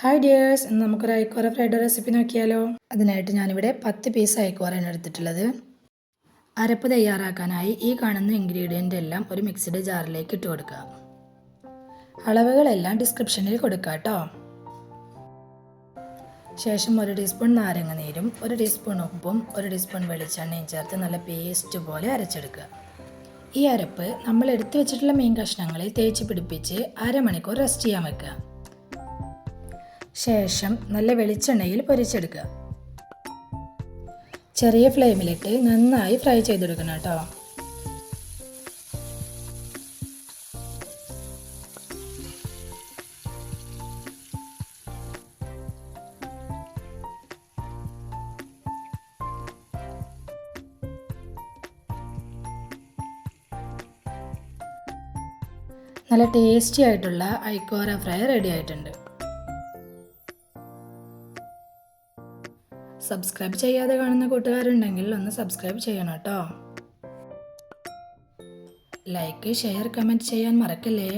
Hi dears, ഇന്ന് നമുക്കൊരു ഐക്കോറ fried recipe നോക്കിയാലോ. അതിനായിട്ട് ഞാനിവിടെ 10 പീസ് ഐക്കോറയാണ് എടുത്തിട്ടുള്ളത്. അരപ്പ് തയ്യാറാക്കാനായി ഈ കാണുന്ന ഇൻഗ്രീഡിയൻ്റ് എല്ലാം ഒരു മിക്സിയുടെ ജാറിലേക്ക് ഇട്ട് കൊടുക്കുക. അളവുകളെല്ലാം ഡിസ്ക്രിപ്ഷനിൽ കൊടുക്കുക കേട്ടോ. ശേഷം 1 ടീസ്പൂൺ നാരങ്ങ നീരും 1 ടീസ്പൂൺ ഉപ്പും 1 ടീസ്പൂൺ വെളിച്ചെണ്ണയും ചേർത്ത് നല്ല പേസ്റ്റ് പോലെ അരച്ചെടുക്കുക. ഈ അരപ്പ് നമ്മൾ എടുത്തു വെച്ചിട്ടുള്ള മീൻ കഷ്ണങ്ങളിൽ തേച്ച് പിടിപ്പിച്ച് അരമണിക്കൂർ റെസ്റ്റ് ചെയ്യാൻ വെക്കുക. ശേഷം നല്ല വെളിച്ചെണ്ണയിൽ പൊരിച്ചെടുക്കുക. ചെറിയ ഫ്ലെയിമിലിട്ട് നന്നായി ഫ്രൈ ചെയ്തെടുക്കണം കേട്ടോ. നല്ല ടേസ്റ്റി ആയിട്ടുള്ള ഐക്കോറ ഫ്രൈ റെഡി ആയിട്ടുണ്ട്. സബ്സ്ക്രൈബ് ചെയ്യാതെ കാണുന്ന കൂട്ടുകാരുണ്ടെങ്കിൽ ഒന്ന് സബ്സ്ക്രൈബ് ചെയ്യണം കേട്ടോ. ലൈക്ക്, ഷെയർ, കമൻറ്റ് ചെയ്യാൻ മറക്കല്ലേ.